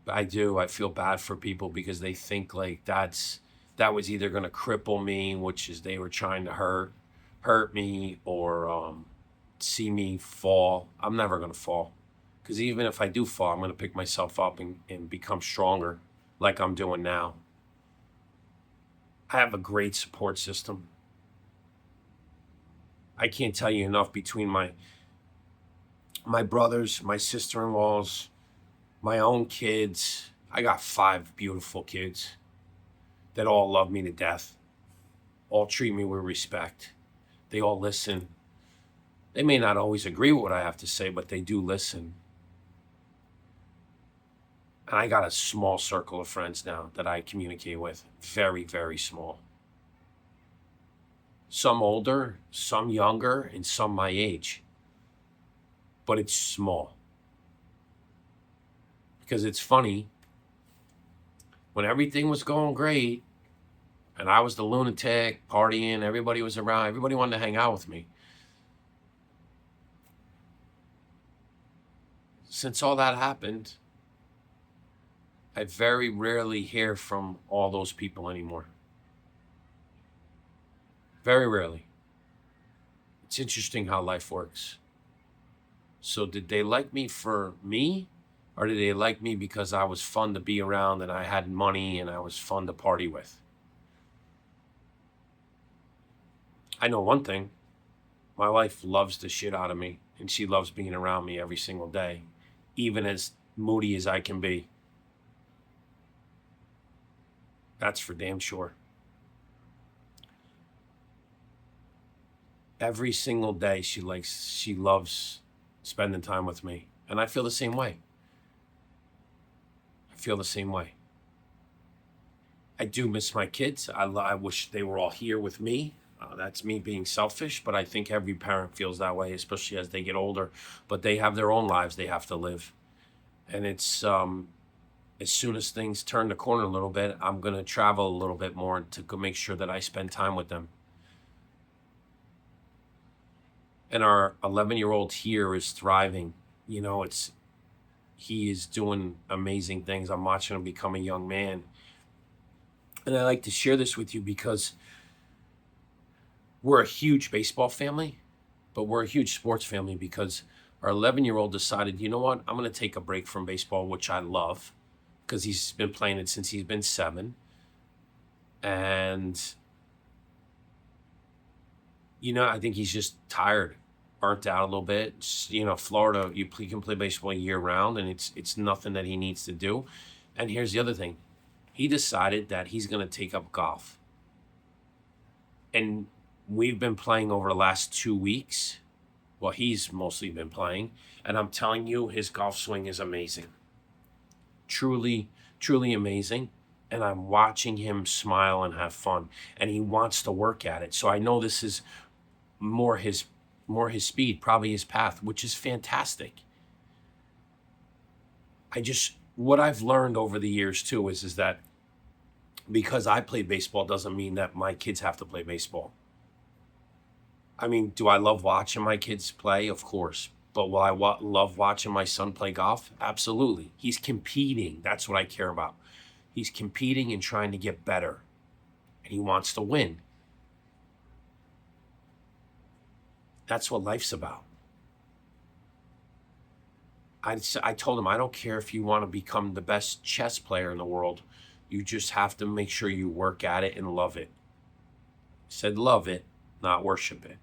I do. I feel bad for people because they think like that was either going to cripple me, which is they were trying to hurt me, or see me fall. I'm never going to fall, because even if I do fall, I'm going to pick myself up and become stronger, like I'm doing now. I have a great support system. I can't tell you enough. Between my brothers, my sister-in-laws, my own kids, I got 5 beautiful kids that all love me to death, all treat me with respect. They all listen. They may not always agree with what I have to say, but they do listen. And I got a small circle of friends now that I communicate with. Very, very small. Some older, some younger, and some my age. But it's small. Because it's funny, when everything was going great, and I was the lunatic, partying, everybody was around, everybody wanted to hang out with me. Since all that happened, I very rarely hear from all those people anymore. Very rarely. It's interesting how life works. So did they like me for me? Or did they like me because I was fun to be around and I had money and I was fun to party with? I know one thing. My wife loves the shit out of me, and she loves being around me every single day, even as moody as I can be. That's for damn sure. Every single day she loves spending time with me. And I feel the same way. I feel the same way. I do miss my kids. I wish they were all here with me. That's me being selfish, but I think every parent feels that way, especially as they get older. But they have their own lives they have to live. And it's as soon as things turn the corner a little bit, I'm going to travel a little bit more to go make sure that I spend time with them. And our 11-year-old here is thriving. You know, he is doing amazing things. I'm watching him become a young man. And I like to share this with you because we're a huge baseball family, but we're a huge sports family because our 11-year-old decided, you know what, I'm going to take a break from baseball, which I love, because he's been playing it since he's been 7. And, I think he's just tired, burnt out a little bit. Florida, you can play baseball year round, and it's nothing that he needs to do. And here's the other thing. He decided that he's going to take up golf. And we've been playing over the last 2 weeks. Well, he's mostly been playing. And I'm telling you, his golf swing is amazing. Truly, truly amazing. And I'm watching him smile and have fun. And he wants to work at it. So I know this is more his speed, probably his path, which is fantastic. What I've learned over the years too is that because I play baseball doesn't mean that my kids have to play baseball. I mean, do I love watching my kids play? Of course. But will I love watching my son play golf? Absolutely. He's competing. That's what I care about. He's competing and trying to get better. And he wants to win. That's what life's about. I told him, I don't care if you want to become the best chess player in the world. You just have to make sure you work at it and love it. I said love it, not worship it.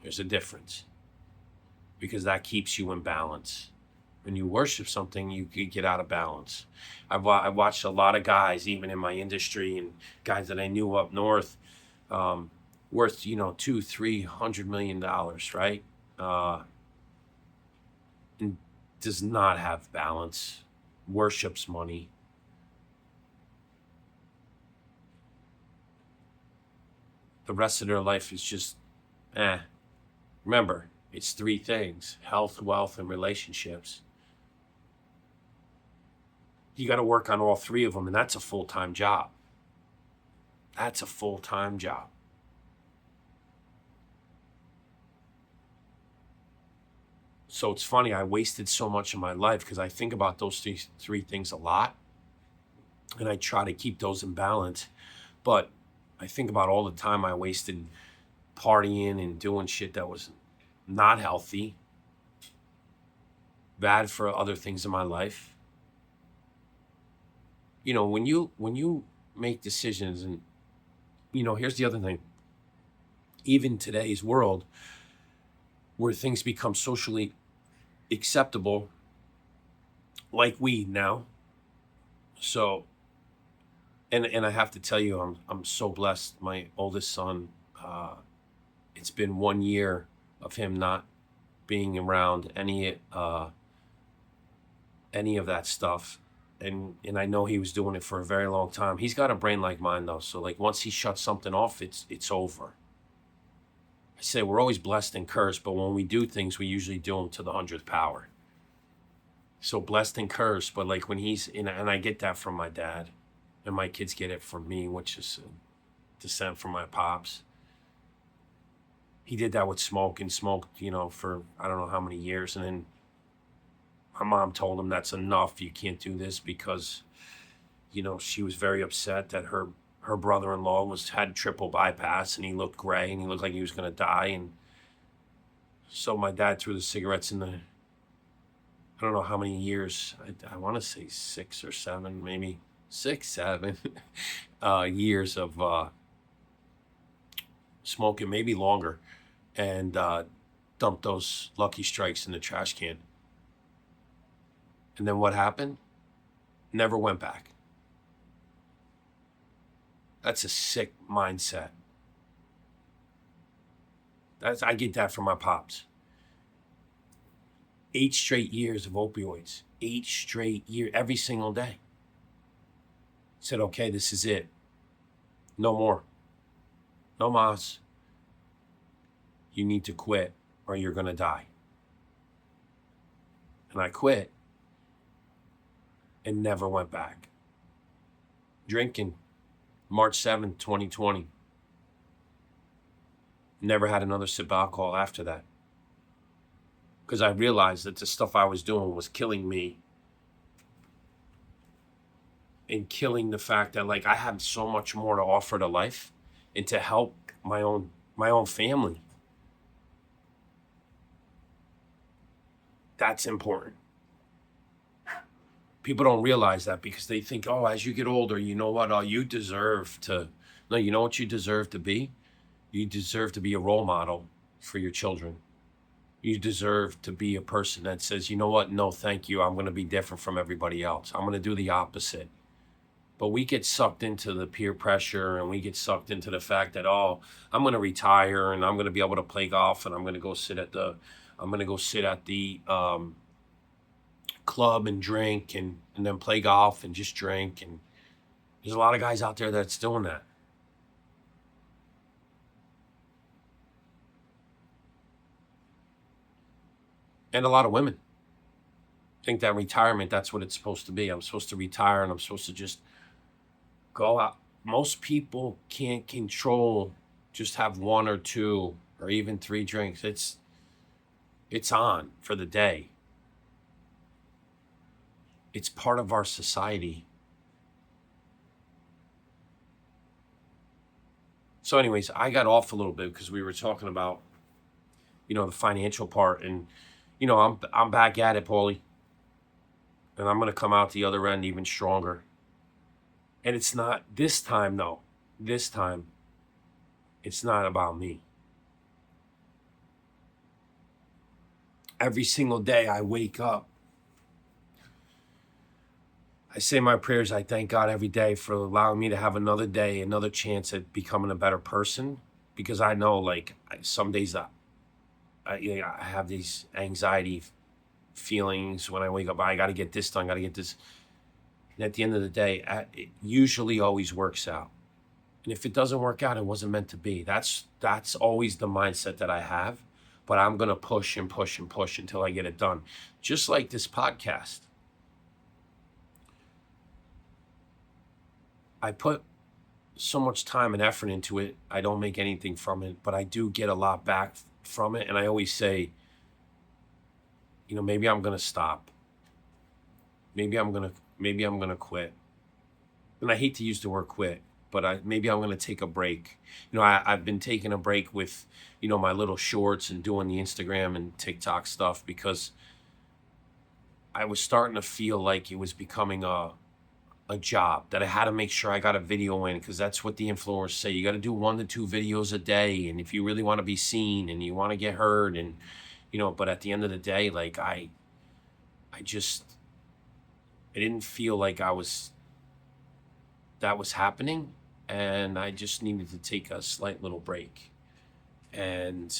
There's a difference. Because that keeps you in balance. When you worship something, you get out of balance. I've watched a lot of guys, even in my industry, and guys that I knew up north, worth $200-300 million, right? And does not have balance. Worships money. The rest of their life is just, Remember, it's 3 things: health, wealth, and relationships. You got to work on all 3 of them, and that's a full-time job. That's a full-time job. So it's funny, I wasted so much of my life because I think about those three things a lot, and I try to keep those in balance. But I think about all the time I wasted partying and doing shit that was not healthy, bad for other things in my life. You know, when you make decisions, and here's the other thing. Even today's world, where things become socially acceptable, like weed now. So, and I have to tell you, I'm so blessed. My oldest son, it's been 1 year of him not being around any of that stuff, and I know he was doing it for a very long time. He's got a brain like mine though, so like once he shuts something off, it's over. I say we're always blessed and cursed, but when we do things, we usually do them to the 100th power. So blessed and cursed, but like when he's in, and I get that from my dad, and my kids get it from me, which is descent from my pops. He did that with smoke, and smoked, for I don't know how many years, and then my mom told him that's enough. You can't do this because, she was very upset that her brother-in-law had triple bypass, and he looked gray, and he looked like he was going to die, and so my dad threw the cigarettes in the, I don't know how many years. I want to say 6 or 7, maybe 6, 7 years of smoking, maybe longer, and dumped those Lucky Strikes in the trash can. And then what happened? Never went back. That's a sick mindset. I get that from my pops. 8 straight years of opioids. 8 straight years, every single day. Said, okay, this is it. No more. No mas. You need to quit or you're going to die. And I quit and never went back. Drinking, March 7th, 2020. Never had another sip of alcohol after that. Because I realized that the stuff I was doing was killing me. And killing the fact that like I have so much more to offer to life and to help my own family. That's important. People don't realize that because they think, oh, as you get older, you know what? Oh, you deserve to. No, you know what you deserve to be? You deserve to be a role model for your children. You deserve to be a person that says, you know what? No, thank you. I'm going to be different from everybody else. I'm going to do the opposite. But we get sucked into the peer pressure, and we get sucked into the fact that, oh, I'm going to retire and I'm going to be able to play golf, and I'm going to go sit at the club and drink and then play golf and just drink. And there's a lot of guys out there that's doing that. And a lot of women think that retirement, that's what it's supposed to be. I'm supposed to retire and I'm supposed to just go out. Most people can't control, just have 1 or 2 or even 3 drinks. It's on for the day. It's part of our society. So anyways, I got off a little bit because we were talking about, the financial part, and I'm back at it, Paulie. And I'm going to come out the other end even stronger. And it's not this time, though. This time, it's not about me. Every single day I wake up, I say my prayers. I thank God every day for allowing me to have another day, another chance at becoming a better person. Because I know, like, some days I have these anxiety feelings when I wake up. I got to get this done, got to get this. And at the end of the day, it usually always works out. And if it doesn't work out, it wasn't meant to be. That's always the mindset that I have. But I'm going to push and push and push until I get it done. Just like this podcast. I put so much time and effort into it. I don't make anything from it, but I do get a lot back from it. And I always say, maybe I'm going to stop. Maybe I'm going to quit. And I hate to use the word quit, but maybe I'm going to take a break. I've been taking a break with, my little shorts and doing the Instagram and TikTok stuff because I was starting to feel like it was becoming a job, that I had to make sure I got a video in, because that's what the influencers say. You got to do 1 to 2 videos a day. And if you really want to be seen and you want to get heard, and, but at the end of the day, like I didn't feel like that was happening. And I just needed to take a slight little break. And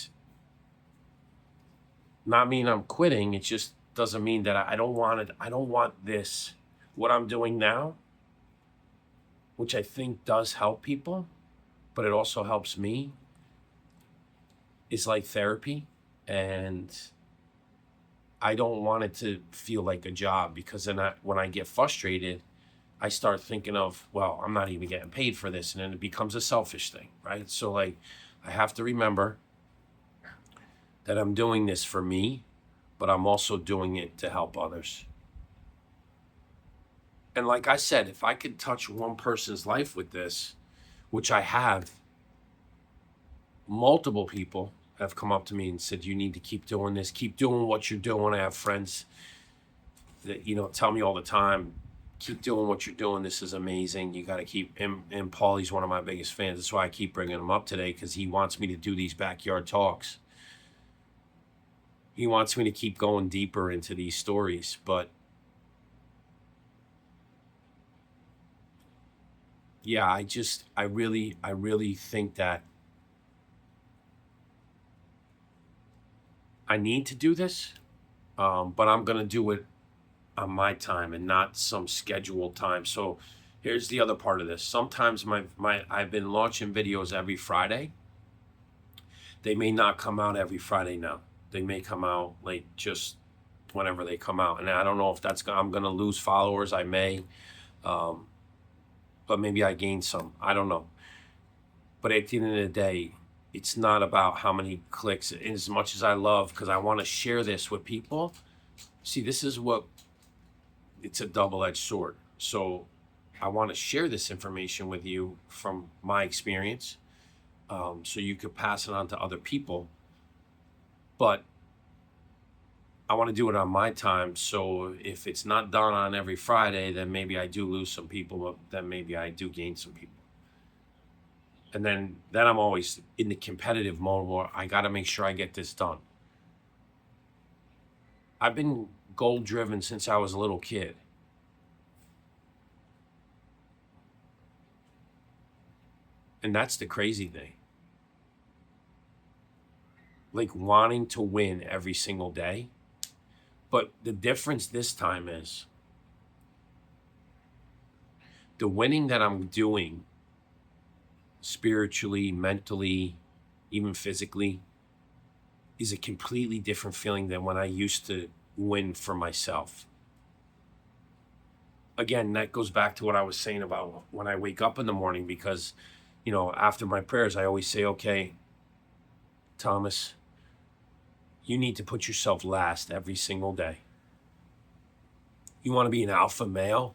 not mean I'm quitting. It just doesn't mean that I don't want it. I don't want this, what I'm doing now, which I think does help people, but it also helps me, is like therapy. And I don't want it to feel like a job, because then when I get frustrated, I start thinking of, well, I'm not even getting paid for this. And then it becomes a selfish thing, right? So like, I have to remember that I'm doing this for me, but I'm also doing it to help others. And like I said, if I could touch one person's life with this, which I have, multiple people have come up to me and said, you need to keep doing this, keep doing what you're doing. I have friends that, tell me all the time, keep doing what you're doing. This is amazing. You got to keep, and Paulie's one of my biggest fans. That's why I keep bringing him up today, because he wants me to do these backyard talks. He wants me to keep going deeper into these stories, but yeah, I really think that I need to do this, but I'm going to do it on my time and not some scheduled time. So here's the other part of this. Sometimes I've been launching videos every Friday. They may not come out every Friday now. They may come out like just whenever they come out. And I don't know if I'm going to lose followers. I may, but maybe I gain some. I don't know. But at the end of the day, it's not about how many clicks. As much as I love, because I want to share this with people. See, this is it's a double-edged sword. So I want to share this information with you from my experience, so you could pass it on to other people. But I want to do it on my time. So if it's not done on every Friday, then maybe I do lose some people, but then maybe I do gain some people. And then I'm always in the competitive mode where I got to make sure I get this done. I've been goal driven since I was a little kid. And that's the crazy thing. Like wanting to win every single day. But the difference this time is the winning that I'm doing spiritually, mentally, even physically, is a completely different feeling than when I used to win for myself. Again, that goes back to what I was saying about when I wake up in the morning, because, after my prayers, I always say, okay, Thomas, you need to put yourself last every single day. You want to be an alpha male?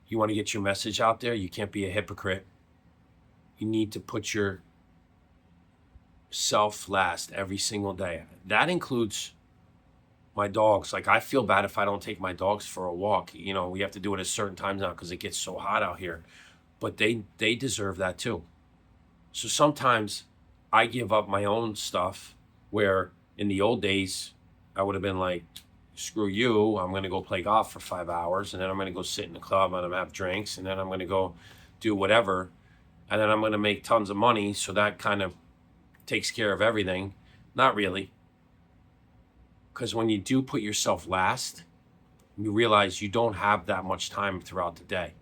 You want to get your message out there? You can't be a hypocrite. You need to put yourself last every single day. That includes my dogs. Like, I feel bad if I don't take my dogs for a walk. We have to do it at certain times now because it gets so hot out here. But they deserve that too. So sometimes I give up my own stuff, where in the old days, I would have been like, screw you, I'm going to go play golf for 5 hours, and then I'm going to go sit in the club and I'm going to have drinks, and then I'm going to go do whatever, and then I'm going to make tons of money, so that kind of takes care of everything. Not really. Because when you do put yourself last, you realize you don't have that much time throughout the day.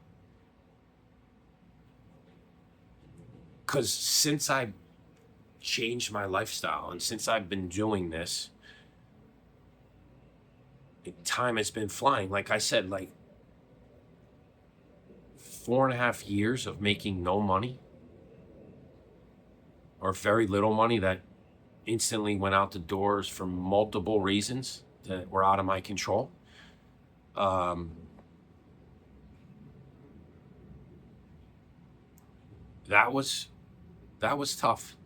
Because since I've changed my lifestyle and since I've been doing this, time has been flying. Like I said, like 4.5 years of making no money or very little money that instantly went out the doors for multiple reasons. that were out of my control. That was tough.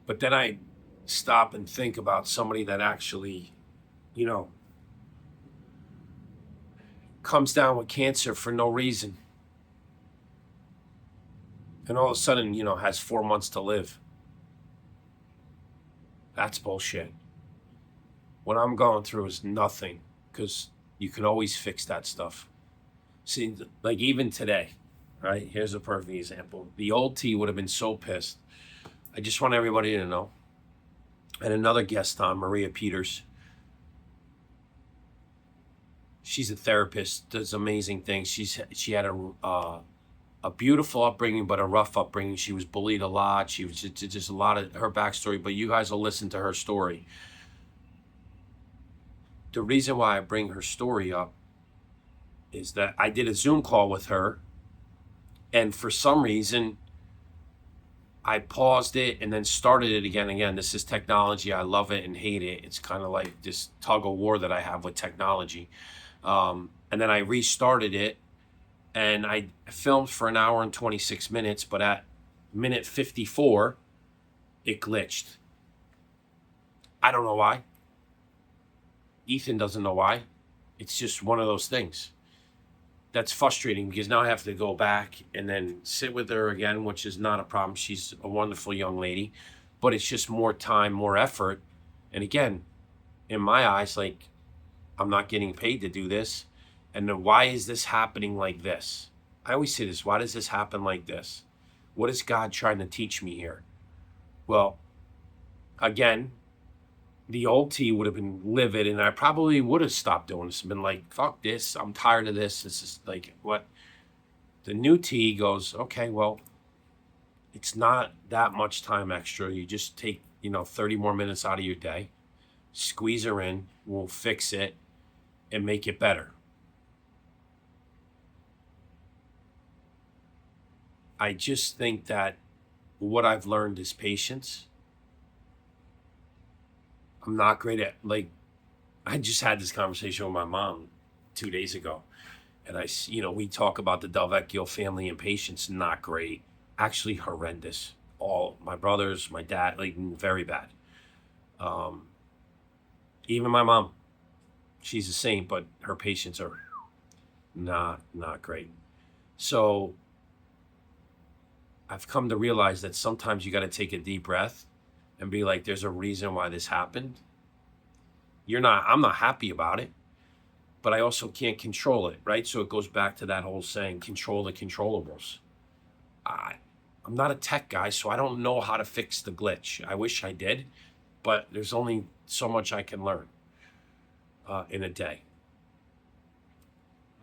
But then I stop and think about somebody that actually, you know, comes down with cancer for no reason. And all of a sudden, has 4 months to live. That's bullshit. What I'm going through is nothing, because you can always fix that stuff. See, like even today, right? Here's a perfect example. The old T would have been so pissed. I just want everybody to know. And another guest on, Maria Peters. She's a therapist, does amazing things. She had a beautiful upbringing, but a rough upbringing. She was bullied a lot. She was just a lot of her backstory, but you guys will listen to her story. The reason why I bring her story up is that I did a Zoom call with her, and for some reason, I paused it and then started it again. Again, this is technology. I love it and hate it. It's kind of like this tug of war that I have with technology. And then I restarted it, and I filmed for an hour and 26 minutes, but at minute 54, it glitched. I don't know why. Ethan doesn't know why. It's just one of those things. That's frustrating, because now I have to go back and then sit with her again, which is not a problem. She's a wonderful young lady, but it's just more time, more effort. And again, in my eyes, like, I'm not getting paid to do this. And then why is this happening like this? I always say this, why does this happen like this? What is God trying to teach me here? Well, again, the old T would have been livid, and I probably would have stopped doing this and been like, fuck this, I'm tired of this. This is like what? The new T goes, okay, well, it's not that much time extra. You just take, 30 more minutes out of your day, squeeze her in, we'll fix it and make it better. I just think that what I've learned is patience. I'm not great at, like, I just had this conversation with my mom 2 days ago. And we talk about the Delvecchio family and patience, not great, actually horrendous. All my brothers, my dad, like very bad. Even my mom, she's a saint, but her patience are not great. So I've come to realize that sometimes you got to take a deep breath and be like, there's a reason why this happened. I'm not happy about it, but I also can't control it, right? So it goes back to that whole saying, control the controllables. I'm not a tech guy, so I don't know how to fix the glitch. I wish I did, but there's only so much I can learn in a day.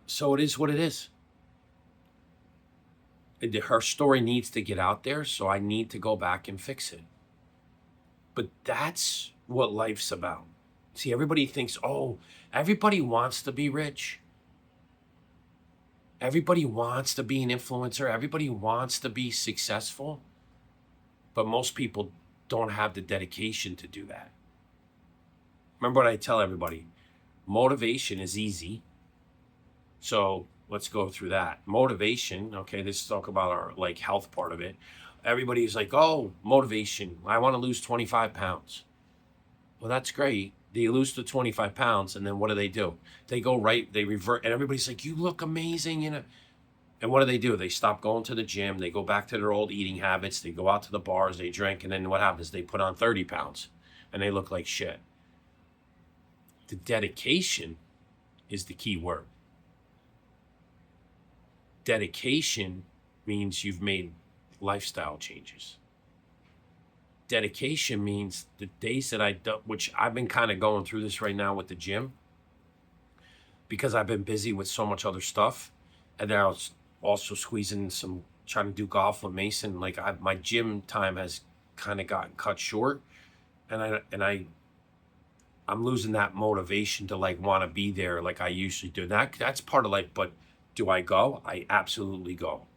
So it is what it is. Her story needs to get out there, so I need to go back and fix it. But that's what life's about. See, everybody thinks, everybody wants to be rich. Everybody wants to be an influencer. Everybody wants to be successful. But most people don't have the dedication to do that. Remember what I tell everybody, motivation is easy. So let's go through that. Motivation, okay, let's talk about our health part of it. Everybody's like, motivation, I want to lose 25 pounds. Well, that's great. They lose the 25 pounds, and then what do? They go they revert, and everybody's like, you look amazing, And what do? They stop going to the gym. They go back to their old eating habits. They go out to the bars, they drink, and then what happens? They put on 30 pounds, and they look like shit. The dedication is the key word. Dedication means you've made lifestyle changes. Dedication means the days that which I've been kind of going through this right now with the gym, because I've been busy with so much other stuff. And then I was also squeezing trying to do golf with Mason. My gym time has kind of gotten cut short, and I'm losing that motivation to want to be there like I usually do. That's part of life, but do I go? I absolutely go.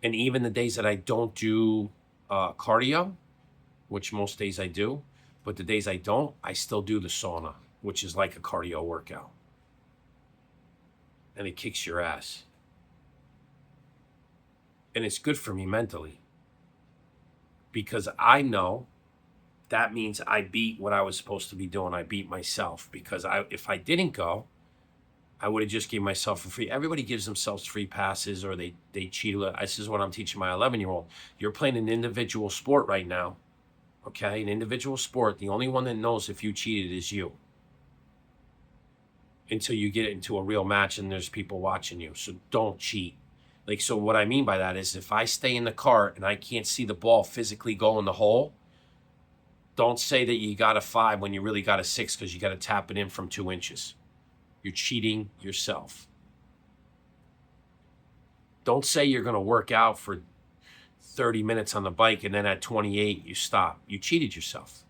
And even the days that I don't do cardio, which most days I do, but the days I don't, I still do the sauna, which is like a cardio workout. And it kicks your ass. And it's good for me mentally, because I know that means I beat what I was supposed to be doing. I beat myself, because if I didn't go, I would have just gave myself a free. Everybody gives themselves free passes, or they cheat. This is what I'm teaching my 11-year-old. You're playing an individual sport right now, okay? An individual sport. The only one that knows if you cheated is you, until you get into a real match and there's people watching you. So don't cheat. Like, so what I mean by that is, if I stay in the cart and I can't see the ball physically go in the hole, don't say that you got a 5 when you really got a 6, because you got to tap it in from 2 inches. You're cheating yourself. Don't say you're going to work out for 30 minutes on the bike and then at 28 you stop. You cheated yourself.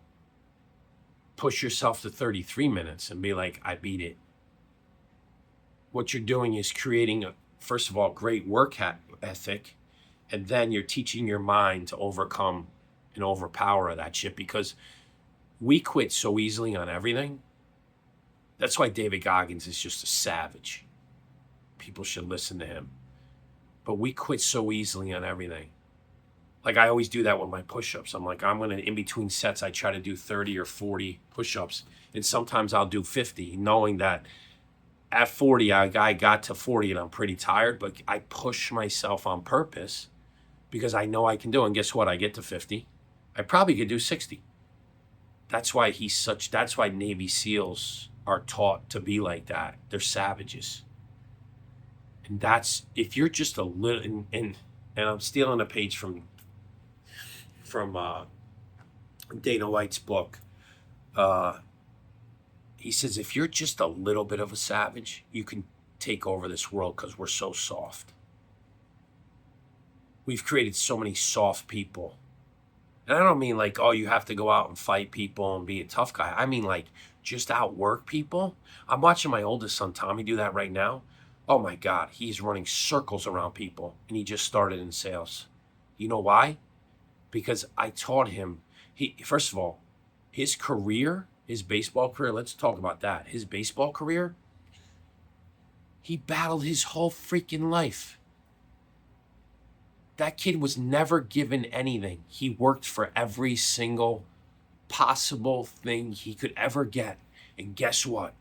Push yourself to 33 minutes and be like, I beat it. What you're doing is creating first of all, great work ethic, and then you're teaching your mind to overcome and overpower that shit, because we quit so easily on everything. That's why David Goggins is just a savage. People should listen to him. But we quit so easily on everything. Like, I always do that with my push-ups. I'm like, in between sets, I try to do 30 or 40 push-ups. And sometimes I'll do 50, knowing that at 40, I got to 40 and I'm pretty tired, but I push myself on purpose because I know I can do it. And guess what? I get to 50. I probably could do 60. That's why that's why Navy SEALs are taught to be like that. They're savages. And that's, if you're just a little, and I'm stealing a page from Dana White's book. He says, if you're just a little bit of a savage, you can take over this world, because we're so soft. We've created so many soft people. And I don't mean like, oh, you have to go out and fight people and be a tough guy. I mean like, just outwork people. I'm watching my oldest son, Tommy, do that right now. Oh my God, he's running circles around people, and he just started in sales. You know why? Because I taught him, first of all, his career, his baseball career, let's talk about that. His baseball career, he battled his whole freaking life. That kid was never given anything. He worked for every single possible thing he could ever get. And guess what?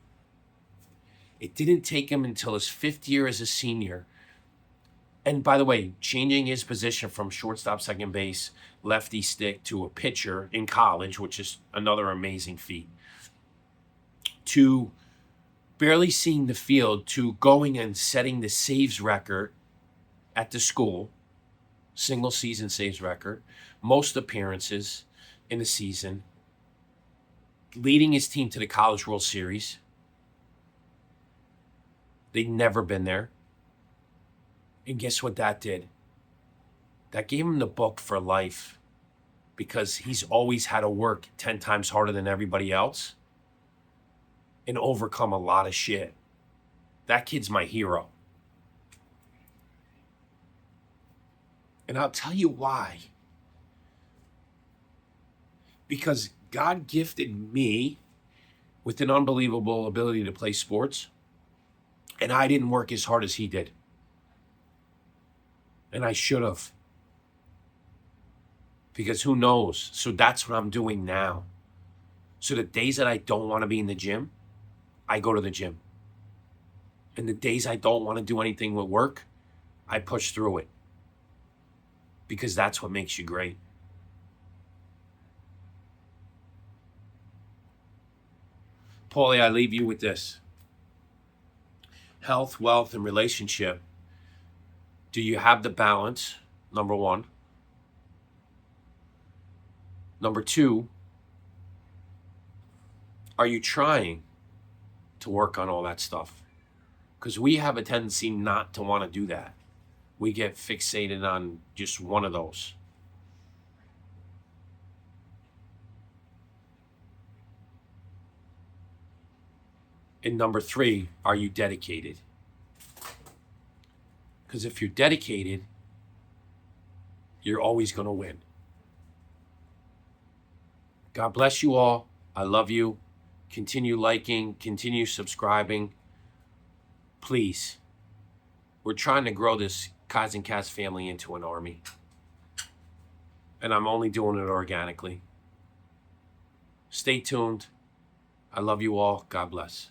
It didn't take him until his 5th year as a senior. And by the way, changing his position from shortstop, second base, lefty stick to a pitcher in college, which is another amazing feat, to barely seeing the field, to going and setting the saves record at the school, single season saves record, most appearances in the season, leading his team to the College World Series. They'd never been there. And guess what that did? That gave him the book for life, because he's always had to work 10 times harder than everybody else and overcome a lot of shit. That kid's my hero. And I'll tell you why. Because God gifted me with an unbelievable ability to play sports, and I didn't work as hard as he did. And I should have. Because who knows? So that's what I'm doing now. So the days that I don't want to be in the gym, I go to the gym. And the days I don't want to do anything with work, I push through it. Because that's what makes you great. Paulie, I leave you with this. Health, wealth, and relationship. Do you have the balance? Number one. Number two, are you trying to work on all that stuff? Because we have a tendency not to want to do that. We get fixated on just one of those. And number three, are you dedicated? Because if you're dedicated, you're always going to win. God bless you all. I love you. Continue liking, continue subscribing. Please. We're trying to grow this Kaizen Cast family into an army. And I'm only doing it organically. Stay tuned. I love you all. God bless.